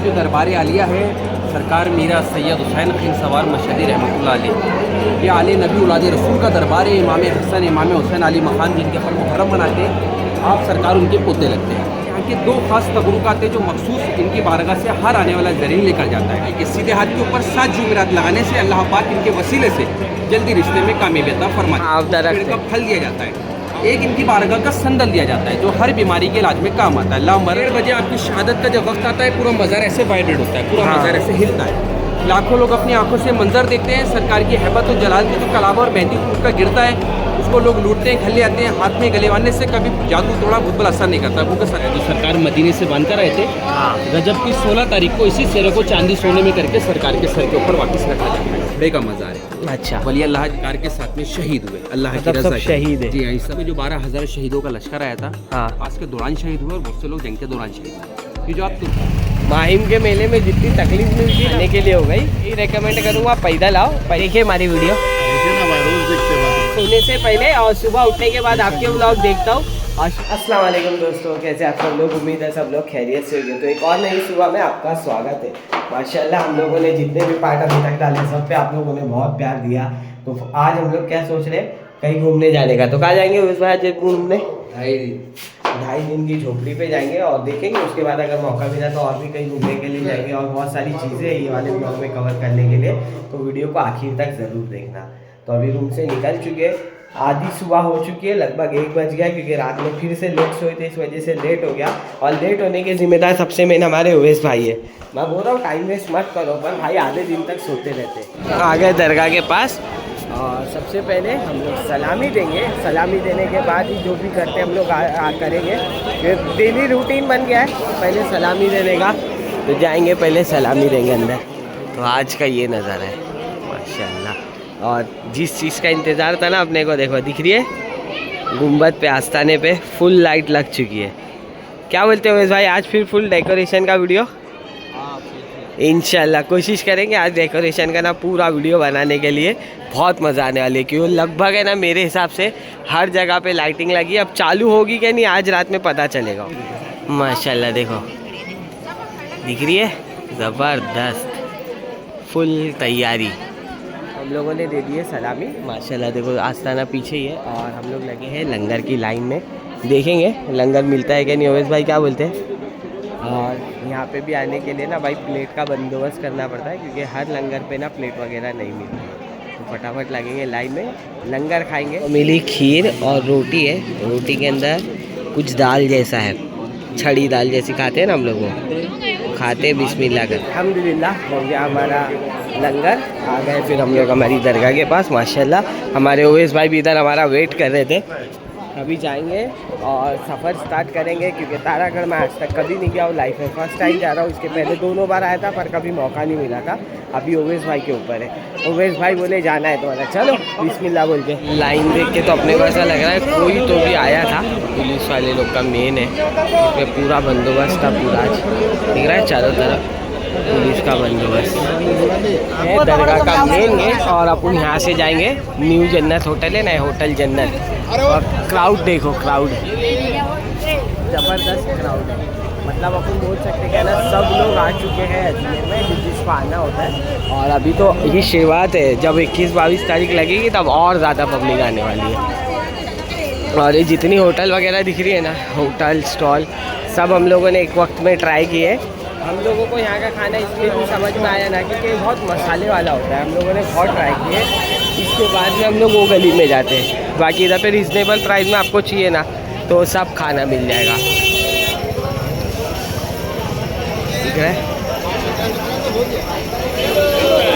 जो दरबार आलिया है सरकार मीरा सैयद हुसैन खिन सवार मशहदी रहमतुल्लाह अलैह, ये आले नबी औलाद रसूल का दरबार है। इमाम हसन इमाम हुसैन अली मकान जिनके पर मुहर्रम मनाते हैं, आप सरकार उनके पोते लगते हैं। यहाँ के दो खास तबरुकात हैं जो मखसूस इनकी बारगाह से हर आने वाला ज़रीन लेकर जाता है कि सीधे हाथ के ऊपर 7 जुमेरात लगाने से अल्लाह पाक इनके वसीले से जल्दी रिश्ते में कामयाबी अता फरमाता है। पेड़ का फल दिया जाता है, एक इनकी बारगाह का संदल दिया जाता है जो हर बीमारी के इलाज में काम आता है। 1:30 बजे आपकी शहादत का जब वक्त आता है, पूरा मज़ार ऐसे वाइब्रेट होता है, पूरा मज़ार ऐसे हिलता है। लाखों लोग अपनी आंखों से मंजर देखते हैं। सरकार की हैबत और जलाल की जो कलावा और मेहंदी फूल का गिरता है उसको लोग लूटते हैं, घर ले आते हैं। हाथ में गले बांधने से कभी जादू थोड़ा भूत बल असर नहीं करता। भूख जो सरकार मदीने से बांध कर आए थे, रजब की 16 तारीख को इसी सेरे को चांदी सोने में करके सरकार के सर के ऊपर वापस रखा जाता है। बड़े का मज़ार है। अच्छा, वली अल्लाह सरकार के साथ में शहीद हुए, अल्लाह की रज़ा शहीद है। जी हाँ, इस समय जो 12,000 शहीदों का लश्कर आया था, आज के दौरान शहीद हुए और बहुत से लोग जंग के दौरान शहीद हुए। ये जो आप माहिम के मेले में जितनी तकलीफ मिलती आने के लिए हो गई, ये रेकमेंड करूँगा पैदल आओ। देखिए हमारी वीडियो सोने से पहले और सुबह उठने के बाद आपके व्लॉग देखता हूँ। अस्सलाम वालेकुम दोस्तों, कैसे आप सब लोग? उम्मीद है सब लोग खैरियत से होंगे। तो एक और नई सुबह में आपका स्वागत है। माशाल्लाह हम लोगों ने जितने भी पार्ट अभी तक डाले सब पे आप लोगों ने बहुत प्यार दिया। तो आज हम लोग क्या सोच रहे हैं, कहीं घूमने जाने का। तो कहाँ जाएंगे उस बार घूमने? 2.5 दिन की झोपड़ी पे जाएंगे और देखेंगे। उसके बाद अगर मौका मिला तो और भी कहीं घूमने के लिए जाएंगे और बहुत सारी चीज़ें ये वाले ब्लॉग में कवर करने के लिए, तो वीडियो को आखिर तक ज़रूर देखना। तो अभी रूम से निकल चुके हैं, आधी सुबह हो चुकी है, लगभग 1 बज गया क्योंकि रात में फिर से लेट सोए थे, इस वजह से लेट हो गया। और लेट होने के जिम्मेदार सबसे मेन हमारे ओवैस भाई है। मैं बोल रहा हूँ टाइम वेस्ट मत करो, पर भाई आधे दिन तक सोते रहते। आ गए दरगाह के पास और सबसे पहले हम लोग सलामी देंगे। सलामी देने के बाद ही जो भी करते हम लोग करेंगे। फिर डेली रूटीन बन गया है पहले सलामी देने का, तो जाएंगे पहले सलामी देंगे अंदर। तो आज का ये नज़ारा है माशाल्लाह। और जिस चीज़ का इंतज़ार था ना अपने को, देखो दिख रही है गुंबद पे, आस्ताने पे फुल लाइट लग चुकी है। क्या बोलते हो भाई, आज फिर फुल डेकोरेशन का वीडियो? इंशाल्लाह कोशिश करेंगे आज डेकोरेशन का ना पूरा वीडियो बनाने के लिए। बहुत मज़ा आने वाली है क्योंकि लगभग है ना मेरे हिसाब से हर जगह पे लाइटिंग लगी। अब चालू होगी कि नहीं आज रात में पता चलेगा। माशाल्लाह देखो दिख रही है, ज़बरदस्त फुल तैयारी। हम लोगों ने दे दी है सलामी माशाल्लाह। देखो आस्ताना पीछे ही है और हम लोग लगे हैं लंगर की लाइन में। देखेंगे लंगर मिलता है कि नहीं। ओवैस भाई क्या बोलते हैं? और यहाँ पे भी आने के लिए ना भाई प्लेट का बंदोबस्त करना पड़ता है क्योंकि हर लंगर पे ना प्लेट वगैरह नहीं मिलती है। तो फटाफट लगेंगे लाइन में, लंगर खाएंगे। तो मिली खीर और रोटी है, रोटी के अंदर कुछ दाल जैसा है, छड़ी दाल जैसी खाते हैं ना हम लोग, वो खाते बिस्मिल्लाह कर। अल्हम्दुलिल्लाह हो गया हमारा लंगर। आ गए फिर हम लोग हमारी दरगाह के पास माशाल्लाह। हमारे ओवैस भाई भी इधर हमारा वेट कर रहे थे। अभी जाएंगे और सफ़र स्टार्ट करेंगे क्योंकि तारागढ़ में आज तक कभी नहीं गया हूँ, लाइफ में फर्स्ट टाइम जा रहा हूँ। इसके पहले 2 बार आया था पर कभी मौका नहीं मिला था। अभी ओवैस भाई के ऊपर है। ओवैस भाई बोले जाना है तो वाला चलो बिस्मिल्लाह बोल के। लाइन देख के तो अपने को ऐसा लग रहा है कोई तो भी आया था। पुलिस वाले लोग का मेन है, इसमें पूरा बंदोबस्त था। पूरा आज दिख रहा है चारों तरफ पुलिस का बंदोबस्त है। दरगाह का मेन गेट और अपन यहाँ से जाएंगे न्यू जन्नत होटल है ना, होटल जन्नत। और क्राउड देखो, क्राउड ज़बरदस्त क्राउड है। मतलब अपन बोल सकते हैं ना सब लोग आ चुके हैं अजमेर में जिसको आना होता है। और अभी तो ये शुरुआत है, जब 21-22 तारीख लगेगी तब और ज़्यादा पब्लिक आने वाली है। और ये जितनी होटल वगैरह दिख रही है ना, होटल स्टॉल सब हम लोगों ने एक वक्त में ट्राई किए। हम लोगों को यहाँ का खाना इसलिए भी समझ में आया ना क्योंकि बहुत मसाले वाला होता है। हम लोगों ने बहुत ट्राई किए, इसके बाद में हम लोग वो गली में जाते हैं। बाकी इधर पे रिजनेबल प्राइस में आपको चाहिए ना तो सब खाना मिल जाएगा। ठीक है,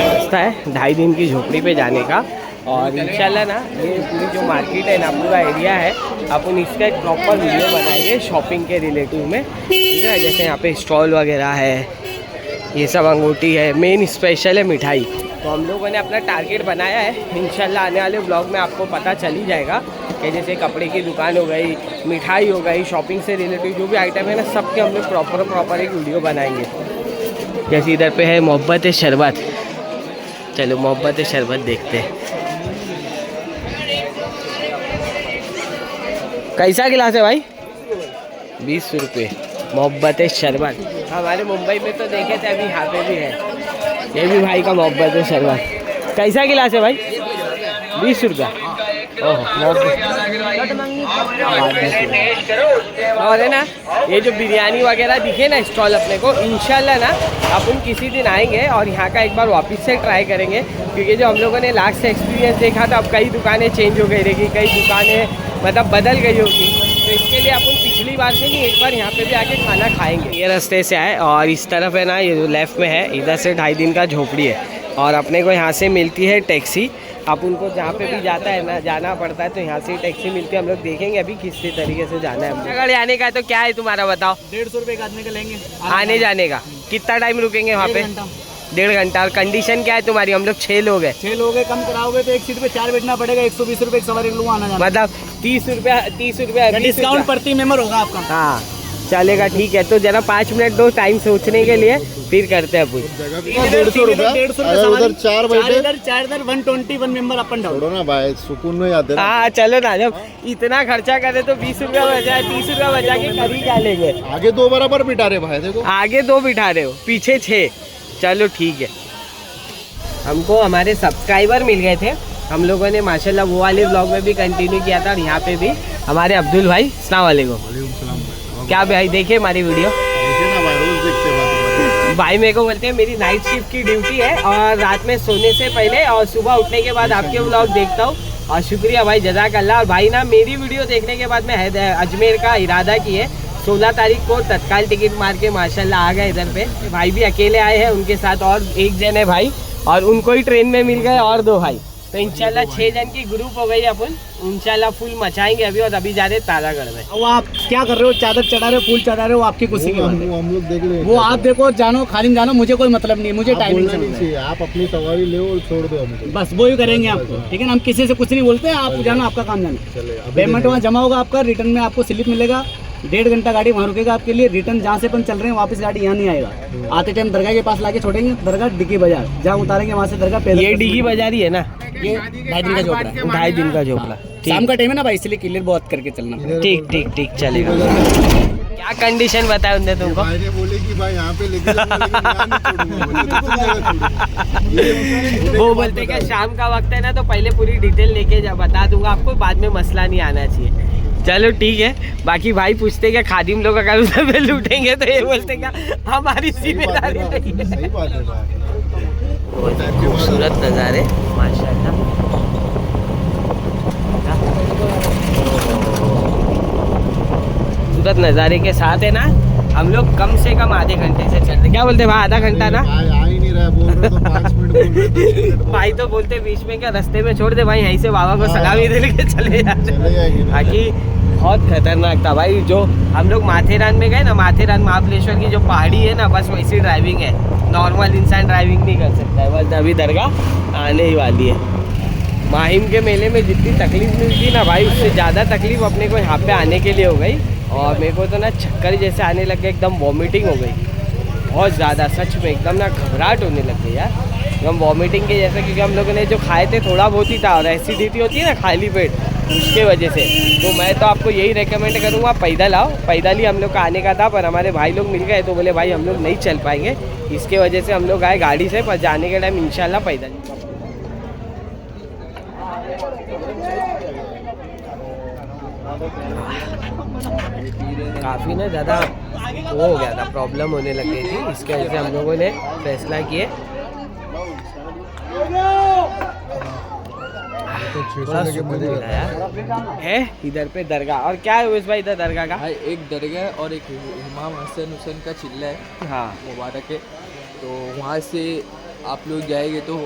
रास्ता है 2.5 दिन की झोपड़ी पे जाने का। और इंशाल्लाह ना ये पूरी जो मार्केट है ना, पूरा एरिया है, अपन इसका एक प्रॉपर वीडियो बनाएंगे शॉपिंग के रिलेटिव में। ठीक है, जैसे यहाँ पे स्टॉल वगैरह है, ये सब अंगूठी है, मेन स्पेशल है मिठाई। तो हम लोगों ने अपना टारगेट बनाया है। इंशाल्लाह आने वाले ब्लॉग में आपको पता चल ही जाएगा कि जैसे कपड़े की दुकान हो गई, मिठाई हो गई, शॉपिंग से रिलेटिव जो भी आइटम है ना, सबके हम लोग प्रॉपर एक वीडियो बनाएंगे। जैसे इधर पे है मोहब्बत शरबत, चलो मोहब्बत शरबत देखते हैं। कैसा गिलास है भाई? 20 रुपये मोहब्बत शरबत। हमारे मुंबई में तो देखे थे, अभी यहाँ पे भी है। ये भी भाई का मोहब्बत है शरबत। कैसा गिलास है भाई? 20 रुपया। और है ना, ये जो बिरयानी वगैरह दिखे ना स्टॉल अपने को, इंशाल्लाह ना अपन किसी दिन आएंगे और यहाँ का एक बार वापस से ट्राई करेंगे, क्योंकि जो हम लोगों ने लास्ट से एक्सपीरियंस देखा था, अब कई दुकानें चेंज हो गई रहेगी, कई दुकानें मतलब बदल गई होगी, तो इसके लिए अपन पिछली बार से नहीं एक बार यहाँ पे भी आके खाना खाएंगे। ये रास्ते से आए और इस तरफ है ना, ये जो लेफ़्ट में है, इधर से 2.5 दिन का झोपड़ी है और अपने को यहाँ से मिलती है टैक्सी। आप उनको जहाँ पे भी जाता है ना, जाना पड़ता है तो यहाँ से टैक्सी मिलती है। हम लोग देखेंगे अभी किस तरीके से जाना है। हमको आने का है तो क्या है तुम्हारा बताओ? 150 रुपये का आदमी का लेंगे आने जाने का। कितना टाइम रुकेंगे वहाँ पे? 1.5 घंटा। और कंडीशन क्या है तुम्हारी? हम लोग 6 लोग हैं। 6 लोग हैं, कम कराओगे तो एक सीट पे 4 बैठना पड़ेगा। 120 रुपये सवारी लोग आना जाना, मतलब 30 रुपया डिस्काउंट प्रति मेंबर होगा आपका। हाँ चलेगा, ठीक है। तो जरा 5 मिनट दो टाइम सोचने के लिए, फिर करते हैं कुछ। 150 रुपये उधर 4 बैठे, 4 इधर 121 मेंबर अपन डाउन ना भाई, सुकून में आते। हाँ चलो ना, जब इतना खर्चा करे तो 20 रुपया बचा, 30 रुपया बचा के कभी क्या लेंगे? आगे 2 बराबर बिठा रहे भाई, देखो आगे 2 बिठा रहे हो, पीछे 6। चलो ठीक है। हमको हमारे सब्सक्राइबर मिल गए थे, हम लोगों ने माशाल्लाह वो वाले व्लॉग में भी कंटिन्यू किया था और यहाँ पे भी हमारे अब्दुल भाई। अस्सलाम वालेकुम। क्या भाई देखे हमारी वीडियो? ना भाई, रोज देखते हैं भाई मेरे को बोलते हैं मेरी नाइट शिफ्ट की ड्यूटी है और रात में सोने से पहले और सुबह उठने के बाद आपके व्लॉग देखता हूँ। और शुक्रिया भाई, जज़ाकल्लाह। और भाई ना मेरी वीडियो देखने के बाद मैं अजमेर का इरादा किए 16 तारीख को तत्काल टिकट मार के माशाल्लाह आ गए इधर पे। भाई भी अकेले आए हैं, उनके साथ और एक जन है भाई, और उनको ही ट्रेन में मिल गए और 2 भाई। तो इंशाल्लाह 6 जन की ग्रुप हो गई अपन, इंशाल्लाह फुल मचाएंगे अभी। और अभी जा रहे तारागढ़ में। वो आप क्या कर रहे हो? चादर चढ़ा रहे हो, फूल चढ़ा रहे हो, आपकी खुशी की बात है। हम लोग देख ले, वो आप देखो, जानो खाली जानो, मुझे कोई मतलब नहीं, मुझे टाइमिंग चाहिए। आप अपनी सवारी ले और छोड़ दो हमें, बस वो ही करेंगे आपको, ठीक है ना? हम किसी से कुछ नहीं बोलते, आप जानो, आपका काम जानो। पेमेंट वहाँ जमा होगा आपका, रिटर्न में आपको स्लिप मिलेगा। 1.5 घंटा गाड़ी वहाँ रुकेगा आपके लिए। रिटर्न जहाँ से अपन चल रहे हैं वापस गाड़ी यहाँ नहीं आएगा। आते टाइम दरगाह के पास लाके छोड़ेंगे, दरगाह डिग्गी बाजार जहाँ उतारेंगे, वहाँ से दरगाह पे। ये डिग्गी बाजार ही है ना? ये 2.5 दिन का झोपड़ा है। 2.5 दिन का झोपड़ा। शाम का टाइम है ना भाई, इसलिए क्लियर बहुत करके चलना पड़ेगा। ठीक ठीक ठीक, चलेगा। क्या कंडीशन बताया उनने तुमको? बोले कि भाई यहाँ पे लेके वो बोलते क्या शाम का वक्त है ना, तो पहले पूरी डिटेल लेके जा, बता दूंगा आपको, बाद में मसला नहीं आना चाहिए। चलो ठीक है। बाकी भाई पूछते क्या खादिम लोग अगर उधर पे लूटेंगे तो ये बोलते क्या हमारी जिम्मेदारी नहीं है। सही बात है भाई। खूबसूरत नज़ारे माशाल्लाह। खूबसूरत नज़ारे के साथ है ना, हम लोग कम से कम आधे घंटे से चलते। क्या बोलते भाई? आधा घंटा ना? भाई आ ही नहीं रहा, बोल रहे तो 5 मिनट बोल रहे थे। भाई तो बोलते बीच में क्या रास्ते में छोड़ दे भाई, यहीं से बाबा को सलामी दे के चले जाते। बाकी बहुत खतरनाक था भाई। जो हम लोग माथेरान में गए ना, माथेरान महाबलेश्वर की जो पहाड़ी है ना, बस वैसी ड्राइविंग है। नॉर्मल इंसान ड्राइविंग नहीं कर सकता है। बस अभी दरगाह आने ही वाली है। माहिम के मेले में जितनी तकलीफ मिलती ना भाई, उससे ज़्यादा तकलीफ अपने को यहाँ पे आने के लिए हो गई। और मेरे को तो ना चक्कर जैसे आने लग गए, एकदम वॉमिटिंग हो गई बहुत ज़्यादा, सच में एकदम ना घबराहट होने लग गई यार, एकदम वॉमिटिंग के जैसा। क्योंकि हम लोगों ने जो खाए थे थोड़ा बहुत ही था, और एसिडिटी होती है ना खाली पेट, उसके वजह से। तो मैं तो आपको यही रेकमेंड करूँगा, पैदल आओ। पैदल ही हम लोग का आने का था, पर हमारे भाई लोग मिल गए तो बोले भाई हम लोग नहीं चल पाएंगे, इसके वजह से हम लोग आए गाड़ी से। पर जाने के टाइम इंशाल्लाह पैदल। काफ़ी ना ज़्यादा वो हो गया था, प्रॉब्लम होने लग गई थी, इसके वजह से हम लोगों ने फैसला किए थोड़ा सुकून मिला यार। है इधर पे दरगाह। और क्या है भाई इधर दरगाह का? भाई एक दरगाह और एक इमाम हसन हुसैन का चिल्ला है, हाँ मुबारक है। तो वहाँ से आप लोग जाएंगे तो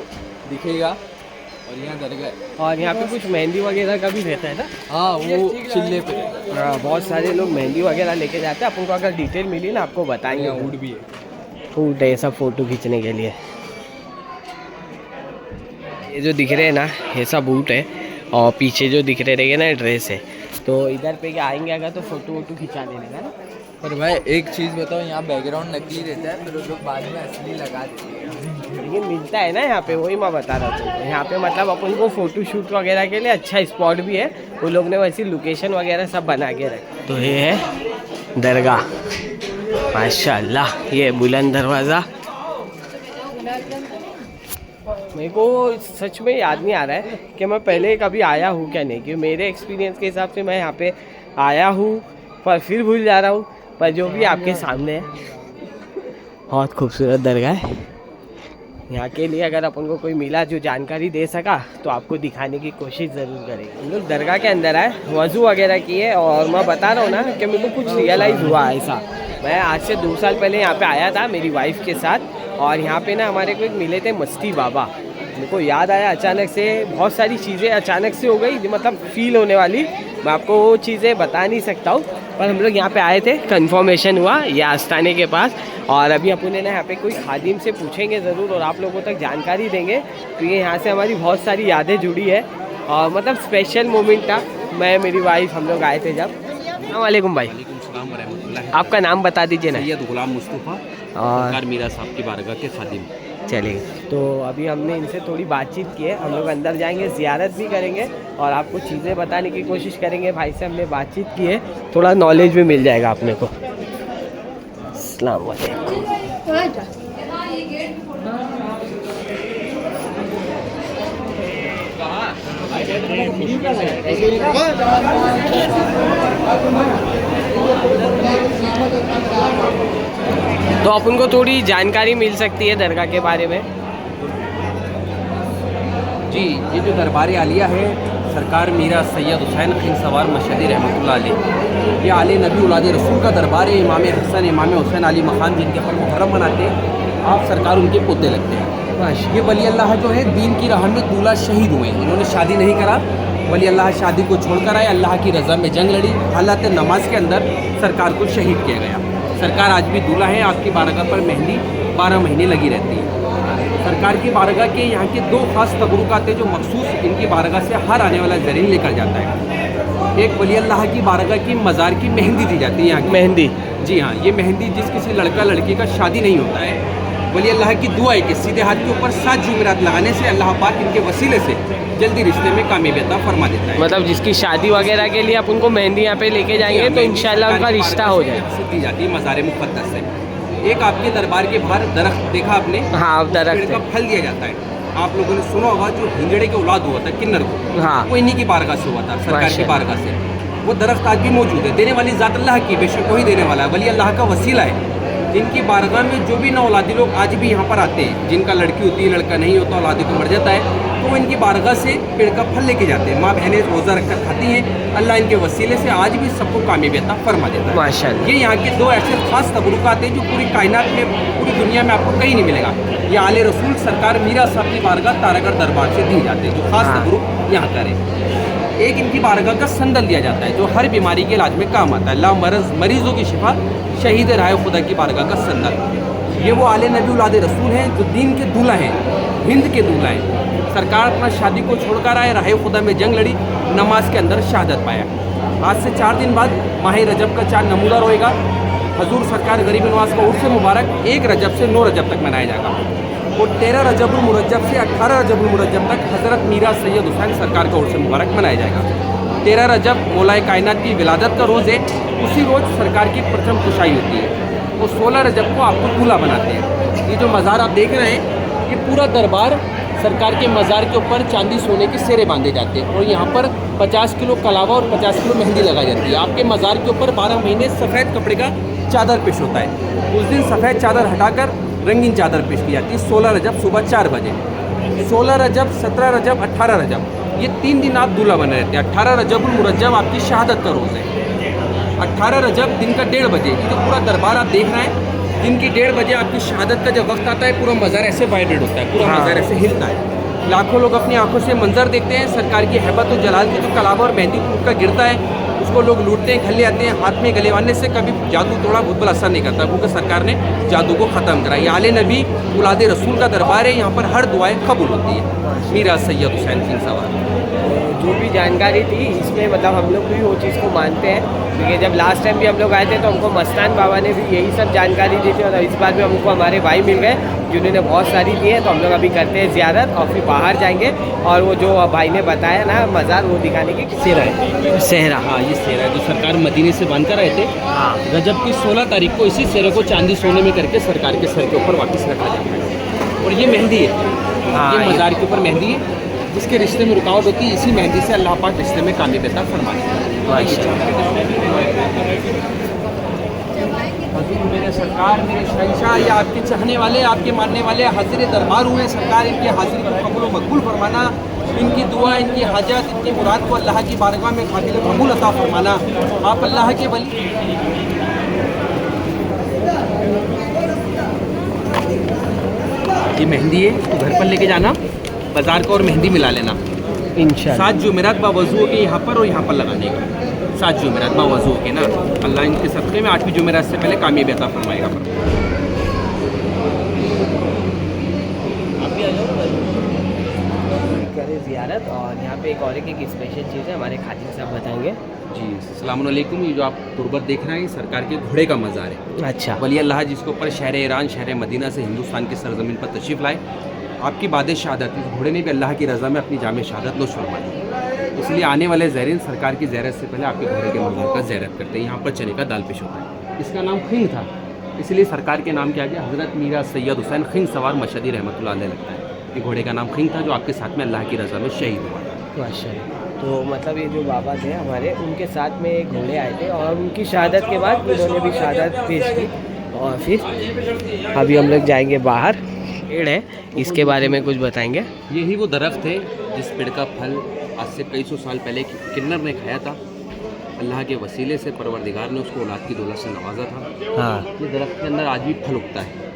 दिखेगा, और यहाँ दरगाह है। और यहाँ पे कुछ मेहंदी वगैरह का भी रहता है ना? हाँ, वो चिल्ले पे। हाँ, बहुत सारे लोग मेहंदी वगैरह लेके जाते हैं। अपन को अगर डिटेल मिली ना आपको बताएंगे। ऊँट भी है, ऊँट है सब फ़ोटो खींचने के लिए। ये जो दिख रहे हैं ना, ये सब ऊँट है, और पीछे जो दिख रहे रहेंगे ना ड्रेस है। तो इधर पे क्या आएंगे अगर तो फ़ोटो वोटो खिंचा लेने का ना। पर भाई एक चीज़ बताओ, यहाँ बैकग्राउंड नकली रहता है, फिर लोग बाद में असली लगा देते हैं। लेकिन मिलता है ना यहाँ पे, वही मैं बता रहा था। यहाँ पे मतलब अपन को फ़ोटो शूट वगैरह के लिए अच्छा स्पॉट भी है, वो लोग ने वैसी लोकेशन वगैरह सब बना के रखे। तो ये है दरगाह, माशाल्लाह, ये बुलंद दरवाज़ा। मेरे को सच में याद नहीं आ रहा है कि मैं पहले कभी आया हूँ क्या नहीं, क्योंकि मेरे एक्सपीरियंस के हिसाब से मैं यहाँ पे आया हूँ पर फिर भूल जा रहा हूँ। पर जो भी आपके सामने है, बहुत खूबसूरत दरगाह है। यहाँ के लिए अगर अपन को कोई मिला जो जानकारी दे सका तो आपको दिखाने की कोशिश ज़रूर करेंगे। हम लोग दरगाह के अंदर आए, वज़ू वगैरह किए, और मैं बता रहा हूँ ना कि मेरे को कुछ रियलाइज़ हुआ ऐसा। मैं आज से 2 साल पहले यहाँ पे आया था मेरी वाइफ के साथ, और यहाँ पे ना हमारे को एक मिले थे मस्ती बाबा। मेरे को याद आया अचानक से, बहुत सारी चीज़ें अचानक से हो गई, मतलब फील होने वाली। मैं आपको वो चीज़ें बता नहीं सकता हूँ, पर हम लोग यहाँ पे आए थे, कंफर्मेशन हुआ ये आस्थाने के पास। और अभी अपन ने यहाँ पे कोई खादिम से पूछेंगे ज़रूर और आप लोगों तक जानकारी देंगे, क्योंकि यहाँ से हमारी बहुत सारी यादें जुड़ी है। और मतलब स्पेशल मोमेंट था, मैं मेरी वाइफ हम लोग आए थे जब। अस्सलाम भाई। आपका नाम बता दीजिए ना। सैयद गुलाम मुस्तफ़ा और मीरा साहब की बारगाह के खादिम। चलिए, तो अभी हमने इनसे थोड़ी बातचीत की है, हम लोग अंदर जाएंगे, ज़ियारत भी करेंगे और आपको चीज़ें बताने की कोशिश करेंगे। भाई से हमने बातचीत की है, थोड़ा नॉलेज भी मिल जाएगा अपने को। अस्सलाम वालेकुम। तो अपन को थोड़ी जानकारी मिल सकती है दरगाह के बारे में। जी, ये जो दरबार आलिया है, सरकार मीरा सैयद हुसैन खिन सवार मशहदी रहमतुल्लाह अलैह, ये आले नबी औलाद रसूल का दरबार है। इमाम हसन इमाम हुसैन अली मकान जिनके पर मुहर्रम मनाते हैं, आप सरकार उनके पोते लगते हैं। ये वली अल्लाह जो है दीन की राह में दूल्हा शहीद हुए, इन्होंने शादी नहीं करा। वली अल्लाह शादी को छोड़कर आए, अल्लाह की रज़ा में जंग लड़ी, हालात नमाज के अंदर सरकार को शहीद किया गया। सरकार आज भी दूल्हा है, आपकी बारगाह पर मेहंदी 12 महीने लगी रहती है। सरकार की बारगाह के यहाँ के 2 खास तबरुकात हैं जो मखसूस इनकी बारगाह से हर आने वाला ज़रीन लेकर जाता है। एक वली अल्लाह की बारगाह की मज़ार की मेहंदी दी जाती है यहाँ की मेहंदी। जी हाँ, ये मेहंदी जिस किसी लड़का लड़की का शादी नहीं होता है, वली अल्लाह की दुआ है कि सीधे हाथ के ऊपर 7 जुमेरात लगाने से अल्लाह पाक इनके वसीले से जल्दी रिश्ते में कामयाबी अता फरमा देता है। मतलब जिसकी शादी वगैरह के लिए आप उनको मेहंदी यहाँ पे लेके जाएंगे तो इंशाल्लाह उनका रिश्ता हो जाए। दी जाती है मज़ार मुक़द्दस से। एक आपके दरबार के बाहर दरख्त देखा आपने? हाँ, दरख्त पेड़ का फल दिया जाता है। आप लोगों ने सुना होगा जो हिंजड़े के औलाद हुआ था किन्नर को, हाँ, वो इन्हीं की बारगाह से हुआ था, सरकार की बारगाह से। वो दरख्त आज भी मौजूद है। देने वाली ज़ात अल्लाह की, बेशक वही देने वाला है, वली अल्लाह का वसीला है। जिनकी बारगाह में जो भी ना औलादी लोग आज भी यहाँ पर आते हैं, जिनका लड़की होती है, लड़का नहीं होता, औलादी को मर जाता है, तो वो इनकी बारगाह से पेड़ का फल लेके जाते हैं। माँ बहनें रोज़ा रखकर खाती हैं, अल्लाह इनके वसीले से आज भी सबको कामयाबी अता फरमा देता है। माशाअल्लाह। ये यहाँ के 2 ऐसे खास तबरुकात हैं जो पूरी कायनात में, पूरी दुनिया में आपको कहीं नहीं मिलेगा। ये आले रसूल सरकार मीरा साहब की बारगाह तारागढ़ दरबार से दी जाती है, जो खास तबरुक यहाँ का है। एक इनकी बारगाह का संदल दिया जाता है जो हर बीमारी के इलाज में काम आता है। ला मरीजों की शिफा, शहीद राय खुदा की बारगाह का संदल। ये वो आले नबी औलाद रसूल हैं जो दीन के दूल्हा हैं, हिंद के दूल्हा हैं। सरकार अपना शादी को छोड़कर आए, राह खुदा में जंग लड़ी, नमाज के अंदर शहादत पाया। आज से 4 दिन बाद माह रजब का चाँद नमूदार होएगा। हजूर सरकार गरीब नवाज का उर्स मुबारक 1 रजब से 9 रजब तक मनाया जाएगा। और 13 रजबुल मुरज्जब से 18 रजबुल मुरज्जब तक हज़रत मीरा सैयद हुसैन सरकार का उर्स मुबारक मनाया जाएगा। 13 रजब मौलाए कायनात की विलादत का रोज़ है, उसी रोज़ सरकार की प्रथम कुशाई होती है। और 16 रजब को आपको दूल्हा बनाते हैं। ये जो मज़ार आप देख रहे हैं, ये पूरा दरबार सरकार के मज़ार के ऊपर चांदी सोने के सेरे बांधे जाते हैं और यहाँ पर 50 किलो कलावा और 50 किलो मेहंदी लगाई जाती है। आपके मज़ार के ऊपर 12 महीने सफ़ेद कपड़े का चादर पेश होता है। उस दिन सफ़ेद चादर हटाकर रंगीन चादर पेश की जाती है। 16 रजब सुबह 4 बजे, 16 रजब, 17 रजब, 18 रजब, ये 3 दिन आप दूल्हा बने रहते हैं। 18 रजबुल मुरज्जब आपकी शहादत का रोज़ है। 18 रजब दिन का 1:30 बजे, ये तो पूरा दरबार आप देख रहे हैं, दिन की 1:30 बजे आपकी शहादत का जब वक्त आता है, पूरा मज़ार ऐसे वाइब्रेट होता है, पूरा मज़ार ऐसे हिलता है। लाखों लोग अपनी आंखों से मंजर देखते हैं। सरकार की हैबत और जलाल की जो कलावा और मेहंदी फूट का गिरता है, उसको लोग लूटते हैं, खले आते हैं। हाथ में गले बांधने से कभी जादू थोड़ा बहुत बड़ा असर नहीं करता, क्योंकि सरकार ने जादू को ख़त्म करा। ये आले नबी औलाद रसूल का दरबार है, यहाँ पर हर दुआएं कबूल होती है। मीरा सैयद हुसैन खिन सवार। जो भी जानकारी थी इसमें मतलब हम लोग भी वो चीज़ को मानते हैं, क्योंकि जब लास्ट टाइम भी हम लोग आए थे तो हमको मस्तान बाबा ने भी यही सब जानकारी दी थी, और इस बार भी हमको हमारे भाई मिल गए जिन्होंने बहुत सारी दी है। तो हम लोग अभी करते हैं ज़ियारत और फिर बाहर जाएंगे, और वो जो भाई ने बताया ना मज़ार वो दिखाने की। सेहरा है, सेहरा, हाँ ये सेहरा है जो सरकार मदीने से बांध कर आए थे। हाँ रजब की 16 तारीख को इसी सेहरे को चांदी सोने में करके सरकार के सर के ऊपर वापस रखा जाता है। और ये मेहंदी है, हाँ, ये मज़ार के ऊपर मेहंदी है, जिसके रिश्ते में रुकावट होती है, इसी मेहंदी से अल्लाह पाक रिश्ते में कामयाबी फरमाते हैं। हजूर मेरे सरकार, मेरे शहंशाह, ये आपके चाहने वाले, आपके मानने वाले हाजिर दरबार हुए। सरकार इनकी हाजिरी को कबूल व मकबूल फरमाना, इनकी दुआ, इनकी हाजत, इनकी मुराद को अल्लाह की बारगाह में काबिल कबूल अता फरमाना। आप अल्लाह के वली। ये मेहंदी है, इसको घर पर लेके जाना, बाजार का और मेहंदी मिला लेना। इंशाल्लाह 7 जुमेरात बावजू के यहाँ पर और यहाँ पर लगाने का। 7 जुमेरात बावजू के ना, अल्लाह इनके सदक़े में 8वीं जुमेरात से पहले कामयाबी अता फरमाएगा। करें ज़ियारत, और यहाँ पे एक और एक स्पेशल चीज़ है, हमारे खादिम साहब बताएंगे। जी अस्सलाम वालेकुम। ये जो आप तुर्बत देख रहे हैं, सरकार के घोड़े का मज़ार है। अच्छा, वली अल्लाह जिसके ऊपर शहर ईरान, शहर मदीना से हिंदुस्तान की सरजमीन पर तशरीफ़ लाए, आपकी बाद शहादत, इस घोड़े ने भी अल्लाह की रज़ा में अपनी जाम शहादत नोश फरमा दी। इसलिए आने वाले ज़ायरीन सरकार की ज़ियारत से पहले आपके घोड़े के मज़ार का ज़ियारत करते हैं। यहाँ पर चने का दाल पेश होता है। इसका नाम खिंग था, इसलिए सरकार के नाम क्या गया, हज़रत मीरा सैयद हुसैन खिंग सवार मशदी रहमतुल्लाह अलैह लगता है। ये घोड़े का नाम खिंग था, जो आपके साथ में अल्लाह की रज़ा में शहीद हुआ था। माशाल्लाह। तो मतलब ये जो बाबा थे हमारे, उनके साथ में एक घोड़े आए थे, और उनकी शहादत के बाद उन्होंने भी शहादत पेश की। और फिर अभी हम लोग जाएंगे बाहर। पेड़ है, इसके बारे में कुछ बताएंगे। यही वो दरख्त है जिस पेड़ का फल आज से कई सौ साल पहले किन्नर ने खाया था। अल्लाह के वसीले से परवरदिगार ने उसको औलाद की दौलत से नवाजा था। हाँ, ये दरख्त के अंदर आज भी फल उगता है।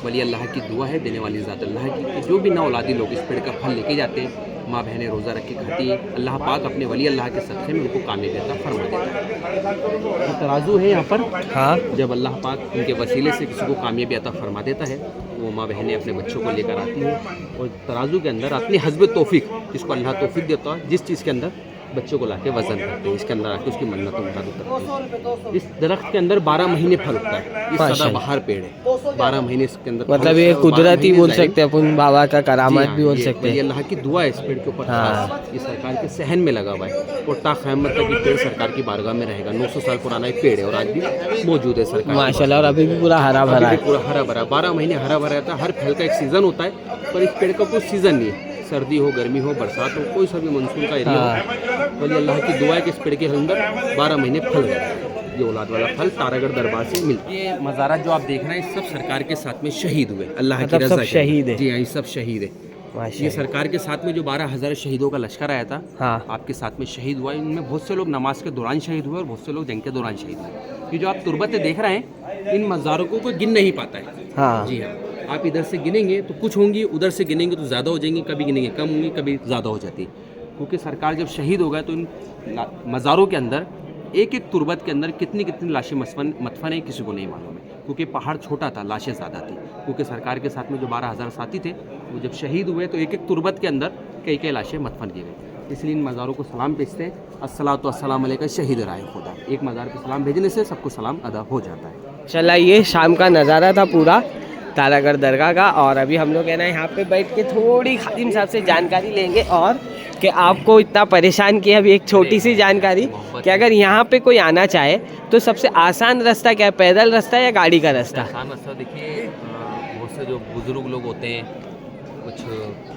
वली अल्लाह की दुआ है, देने वाली ज़ात अल्लाह की, कि जो भी ना औलादी लोग इस पेड़ का फल लेके जाते हैं, माँ बहनें रोज़ा रख के खाती है, अल्लाह पाक अपने वली अल्लाह के सदक़े में उनको कामयाबी अता फरमा देता है। तो तराजू है यहाँ पर, हाँ, जब अल्लाह पाक उनके वसीले से किसी को कामयाबी अता फरमा देता है, वो माँ बहनें अपने बच्चों को लेकर आती हैं, और तराजू के अंदर अपनी हस्ब तौफीक, जिसको अल्लाह तौफीक देता है, जिस चीज़ के अंदर बच्चों को लाके वज़न करते हैं, इसके अंदर आके उसकी मन्नतों मुराद उतरती है। इस दरख्त के अंदर 12 महीने फल उगता है। ये सदाबहार पेड़ है, 12 महीने इसके अंदर मतलब फल ये उगता है, 12 कुदरती महीने बोल ज़ाहिर। सकते हैं अपन, बाबा का करामात जी भी हाँ, बोल सकते ये हैं। अल्लाह की दुआ है इस पेड़ के ऊपर। हाँ। ये सरकार के सहन में लगा हुआ है, और ता क़यामत तक ये पेड़ सरकार की बारगाह में रहेगा। 900 साल पुराना एक पेड़ है, और आज भी मौजूद है सरकार की माशाल्लाह, और अभी भी पूरा हरा बारगाह में। भरा अभी है। भी पूरा हरा भरा, 12 महीने हरा भरा रहता है। हर फल का एक सीज़न होता है, पर इस पेड़ का कोई सीज़न नहीं है। सर्दी हो, गर्मी हो, बरसात हो, कोई सा भी मानसून का एरिया हो, वली अल्लाह की दुआ है कि इस पेड़ के अंदर 12 महीने फल रहता है। ये औलाद वाला फल तारागढ़ दरबार से मिलता है। ये मज़ारात जो आप देख रहे हैं, सब सरकार के साथ में शहीद हुए, अल्लाह की मतलब रज़ा सब के। शहीद है। जी हाँ, ये सब शहीद है। ये माशाल्लाह। सरकार के साथ में जो 12,000 शहीदों का लश्कर आया था, हाँ, आपके साथ में शहीद हुआ। इनमें बहुत से लोग नमाज के दौरान शहीद हुए, और बहुत से लोग जंग के दौरान शहीद हुए। ये जो आप तुर्बतें देख रहे हैं, इन मज़ारों को कोई गिन नहीं पाता है। हाँ, जी हाँ, आप इधर से गिनेंगे तो कुछ होंगी, उधर से गिनेंगे तो ज़्यादा हो जाएंगी, कभी गिनेंगे कम होंगी, कभी ज़्यादा हो जाती है। क्योंकि सरकार जब शहीद हो गया तो इन मज़ारों के अंदर एक एक तुर्बत के अंदर कितनी कितनी लाशें मदफन है, किसी को नहीं मालूम है। क्योंकि पहाड़ छोटा था, लाशें ज़्यादा थी। क्योंकि सरकार के साथ में जो 12,000 साथी थे, वो जब शहीद हुए तो एक एक तुर्बत के अंदर कई कई लाशें मदफन की गई। इसलिए इन मज़ारों को सलाम भेजते हैं, अस्सलातु वस्सलाम अलैका शहीद राय खुदा। एक मज़ार पर सलाम भेजने से सबको सलाम अदा हो जाता है। चला ये शाम का नज़ारा था पूरा तारागढ़ दरगाह का। और अभी हम लोग है ना यहाँ पे बैठ के थोड़ी खादिम साहब से जानकारी लेंगे, और कि आपको इतना परेशान किया। अभी एक छोटी सी जानकारी कि अगर यहाँ पे कोई आना चाहे तो सबसे आसान रास्ता क्या है, पैदल रास्ता या गाड़ी का रास्ता? आसान रास्ता देखिए, बहुत से जो बुज़ुर्ग लोग होते हैं, कुछ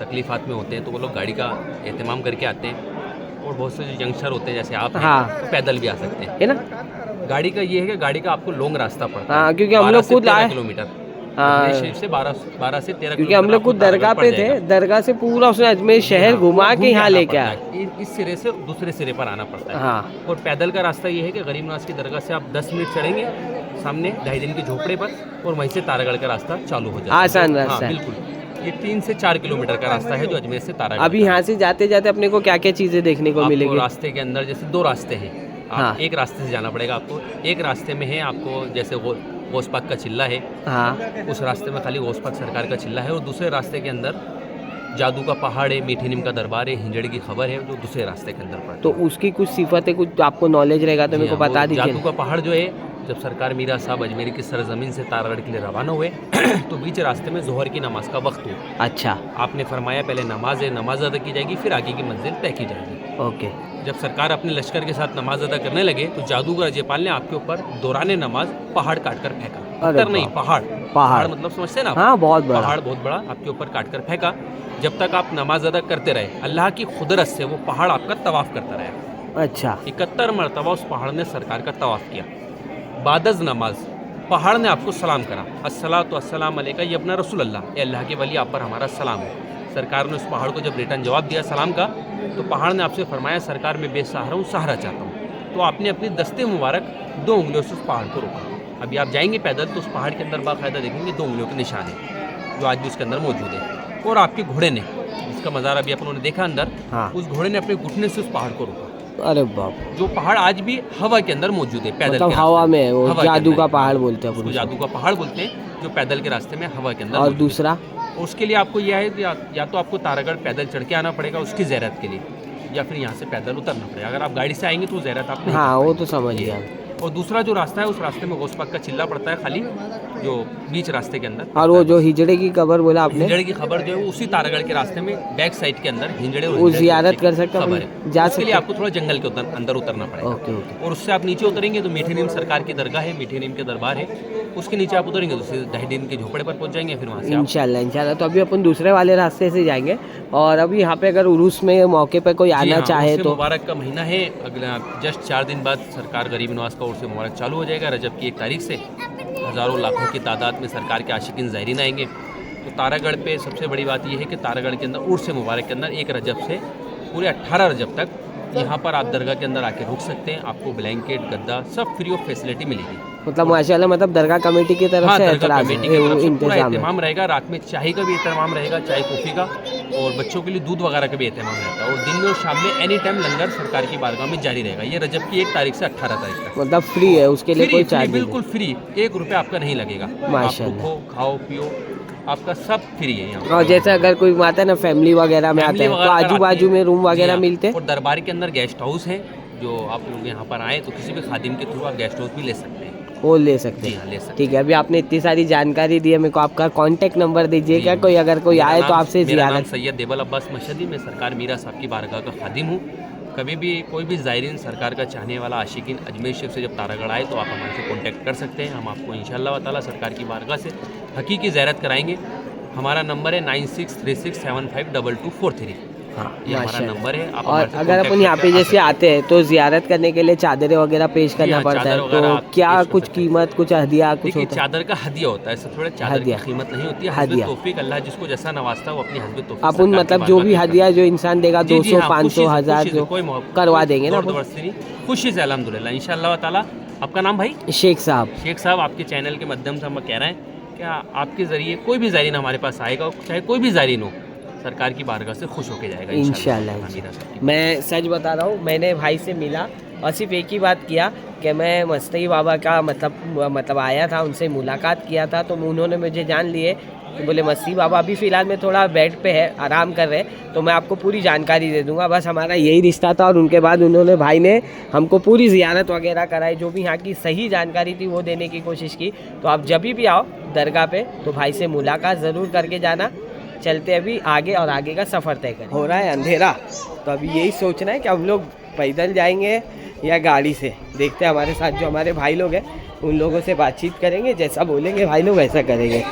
तकलीफ़ात में होते हैं, तो वो लोग गाड़ी का एहतमाम करके आते हैं। और बहुत से जो यंगस्टर होते हैं जैसे आप हैं, हाँ, तो पैदल भी आ सकते हैं, है ना। गाड़ी का ये है कि गाड़ी का आपको लॉन्ग रास्ता पड़ता है। हाँ, क्योंकि हम लोग खुद आए, किलोमीटर हाँ, अजमेर शरीफ से 12 से 13 क्योंकि हम लोग खुद दरगाह पे थे, दरगाह से पूरा उसने अजमेर शहर घुमा के यहाँ लेके आया। इस सिरे से दूसरे सिरे पर आना पड़ता है। हाँ, और पैदल का रास्ता ये है कि गरीब नवाज की दरगाह से आप 10 मिनट चढ़ेंगे सामने 2.5 दिन के झोपड़े पर, और वहीं से तारागढ़ का रास्ता चालू हो जाता है। आसान हाँ, रास्ता है। बिल्कुल। ये 3 से 4 किलोमीटर का रास्ता है जो अजमेर से तारागढ़। अभी यहाँ से जाते जाते अपने को क्या क्या चीज़ें देखने को आपको मिलेगी? रास्ते के अंदर जैसे 2 रास्ते हैं, हाँ, एक रास्ते से जाना पड़ेगा आपको। एक रास्ते में है आपको जैसे गौस पाक का चिल्ला है, हाँ, उस रास्ते में खाली गौस पाक सरकार का चिल्ला है। और दूसरे रास्ते के अंदर जादू का पहाड़ है, मीठी नीम का दरबार है, हिंजड़ की खबर है, जो दूसरे रास्ते के अंदर पड़ता है। तो उसकी कुछ सिफतें कुछ आपको नॉलेज रहेगा तो मेरे को जी हाँ, बता वो दीजिए। जादू का पहाड़ जो है, जब सरकार मीरा साहब अजमेर की सरजमीन से तारागढ़ के लिए रवाना हुए तो बीच रास्ते में जोहर की नमाज का वक्त हुआ। अच्छा, आपने फरमाया पहले नमाज है, नमाज अदा की जाएगी, फिर आगे की मंजिल तय की जाएगी। ओके। जब सरकार अपने लश्कर के साथ नमाज अदा करने लगे तो जादूगर राज्यपाल ने आपके ऊपर दौरान नमाज पहाड़ काट कर फेंका। पत्थर नहीं, पहाड़ मतलब समझते हैं ना आप? हाँ, बहुत बड़ा पहाड़ बहुत बड़ा आपके ऊपर काट कर फेंका। जब तक आप नमाज अदा करते रहे, अल्लाह की कुदरत से वो पहाड़ आपका तवाफ करता रहा। अच्छा, 71 मरतबा उस पहाड़ ने सरकार का तवाफ किया। बादज नमाज पहाड़ ने आपको सलाम करा, अस्सलातु अस्सलाम अलैका या इब्न रसूल अल्लाह, ए अल्लाह के वली, आप पर हमारा सलाम है। सरकार ने उस पहाड़ को जब रिटर्न जवाब दिया सलाम का, तो पहाड़ ने आपसे फरमाया सरकार मैं बेसहारा हूँ, सहारा चाहता हूँ। तो आपने अपनी दस्ते मुबारक 2 उंगलियों से उस पहाड़ को रोका। अभी आप जाएंगे पैदल तो उस पहाड़ के अंदर बाकायदा देखेंगे 2 उंगलियों के निशान है, जो आज भी उसके अंदर मौजूद है। और आपके घोड़े ने, जिसका मज़ारा अभी अपन ने देखा अंदर, हाँ। उस घोड़े ने अपने घुटने से उस पहाड़ को रोका। अरे बाप, जो पहाड़ आज भी हवा के अंदर मौजूद है, पैदल मतलब के हवा रास्ते में, वो हवा के जादू अंदर का है। पहाड़ बोलते हैं उसको अपन। जादू का पहाड़ बोलते हैं, जो पैदल के रास्ते में हवा के अंदर और मौजूद है। दूसरा, उसके लिए आपको यह है कि या तो आपको तारागढ़ पैदल चढ़ के आना पड़ेगा उसकी ज़ियारत के लिए, या फिर यहाँ से पैदल उतरना पड़ेगा। अगर आप गाड़ी से आएंगे तो ज़ियारत आप नहीं हाँ कर वो पाएंगे। तो समझ गया। और दूसरा जो रास्ता है, उस रास्ते में गौस पाक का चिल्ला पड़ता है खाली, जो बीच रास्ते के अंदर। और वो जो हिजड़े की कब्र बोला आपने, हिंजड़े की खबर जो है वो उसी तारागढ़ के रास्ते में बैक साइड के अंदर हिंजड़े और वो हिंजड़े के जियारत नीचे कर सकते हैं खबर अपन? है। जा उसके लिए सकते? आपको थोड़ा जंगल के अंदर उतरना पड़ेगा। Okay okay. और उससे आप नीचे उतरेंगे तो मीठी नीम सरकार की दरगाह है, मीठी नीम के दरबार है, उसके नीचे आप उतरेंगे तो सीधे दहीडीन के झोपड़े पर पहुंच जाएंगे, फिर वहाँ से आप इंशाल्लाह इंशाल्लाह। तो अभी अपन दूसरे वाले रास्ते से जाएंगे। और अभी यहाँ पे अगर उर्स में मौके पे कोई जी आना हाँ, चाहे उर्स तो मुबारक का महीना है, अगला जस्ट 4 दिन बाद सरकार गरीब नवाज का उर्स मुबारक चालू हो जाएगा। रजब की 1 तारीख से हज़ारों लाखों की तादाद में सरकार के आशिकीन ज़ायरीन आएंगे। तो तारागढ़ पे सबसे बड़ी बात यह है कि तारागढ़ के अंदर उर्स मुबारक के अंदर 1 रजब से पूरे 18 रजब तक यहाँ पर आप दरगाह के अंदर आके रुक सकते हैं। आपको ब्लैंकेट, गद्दा सब फ्री ऑफ फैसिलिटी मिलेगी। मतलब माशाल्लाह, मतलब दरगाह कमेटी की तरफ हाँ, से दरगाह एतराज़ कमेटी है, की वो तरफ से पूरा इंतजाम है। एहतमाम रहेगा। रात में चाय का भी एहतमाम रहेगा, चाय कॉफ़ी का, और बच्चों के लिए दूध वगैरह का भी एहतमाम रहता है। और दिन में और शाम में एनी टाइम लंगर सरकार की बारगाह में जारी रहेगा। ये रजब की 1 तारीख से 18 तारीख तक मतलब फ्री है, उसके लिए कोई चार्ज नहीं। बिल्कुल फ्री, 1 रुपया आपका नहीं लगेगा। माशाल्लाह। आप रुको, खाओ पियो, आपका सब फ्री है यहाँ। और जैसे अगर कोई आता है ना फैमिली वगैरह में आते हैं तो आजू बाजू में रूम वगैरह मिलते हैं। और दरबार के अंदर गेस्ट हाउस है, जो आप लोग यहाँ पर आए तो किसी भी खादिम के थ्रू आप गेस्ट हाउस भी ले सकते हैं। वो ले सकते जी हैं। हाँ, ले सकते हैं। ठीक है, अभी आपने इतनी सारी जानकारी दी है, मेरे को आपका कांटेक्ट नंबर दीजिएगा, कोई अगर कोई मेरा आए तो नाम- आपसे मेरा नाम ज़ियारत। सैयद देवल अब्बास मशहदी, मैं सरकार मीरा साहब की बारगाह का खादिम हूँ। कभी भी कोई भी ज़ायरीन सरकार का चाहने वाला आशिकीन अजमेर शरीफ से जब तारागढ़ आए तो आप हमारे से कॉन्टैक्ट कर सकते हैं। हम आपको इंशाअल्लाह ताला सरकार की बारगाह से हकीकी ज़ियारत कराएंगे। हमारा नंबर है 9636752243। हाँ, ये हमारा माशाल्लाह। नंबर है। आप और हमारे से अगर अपन contact यहाँ पे करके आ जैसे आते हैं तो ज़ियारत करने के लिए चादरें वगैरह पेश करना हाँ, पड़ता चादर है, वगैरह तो आप क्या पेश कर कुछ सकते हैं। कीमत, कुछ हदिया कुछ देखिए, होता है? चादर का हदिया होता है, सब थोड़ा चादर की हदिया। कीमत नहीं होती है। हदिया। हज़रत तौफीक, अल्लाह जिसको जैसा नवाजता है वो अपनी हज़रत तौफीक अपन सरकार की मतलब जो बारगाह भी में हदिया जो इंसान देगा जी, जी 200 हाँ, 500 खुशी से, 1000 खुशी से, जो कोई मोहब्बत- करवा देंगे ना जोर अपन। जबरदस्ती नहीं, खुशी से अल्हम्दुलिल्लाह इंशाअल्लाह ताला। आपका नाम भाई? शेख साहब। शेख साहब, आपके चैनल के माध्यम से हम कह रहे हैं कि आपके ज़रिए कोई भी ज़ायरीन हमारे पास आएगा, चाहे कोई भी ज़ायरीन हो, सरकार की बारगाह से खुश होके जाएगा इंशाल्लाह। मैं सच बता रहा हूँ, मैंने भाई से मिला और सिर्फ एक ही बात किया कि मैं मस्तई बाबा का मतलब आया था, उनसे मुलाकात किया था, तो उन्होंने मुझे जान लिए तो बोले मस्ती बाबा अभी फ़िलहाल में थोड़ा बेड पे है, आराम कर रहे हैं, तो मैं आपको पूरी जानकारी दे दूंगा। बस हमारा यही रिश्ता था। और उनके बाद उन्होंने भाई ने हमको पूरी ज़ियारत वगैरह कराई, जो भी यहाँ की सही जानकारी थी वो देने की कोशिश की। तो आप जब भी आओ दरगाह पे तो भाई से मुलाकात ज़रूर करके जाना। चलते अभी आगे और आगे का सफ़र तय करें। हो रहा है अंधेरा, तो अभी यही सोचना है कि हम लोग पैदल जाएंगे या गाड़ी से। देखते हैं, हमारे साथ जो हमारे भाई लोग हैं उन लोगों से बातचीत करेंगे, जैसा बोलेंगे भाई लोग वैसा करेंगे।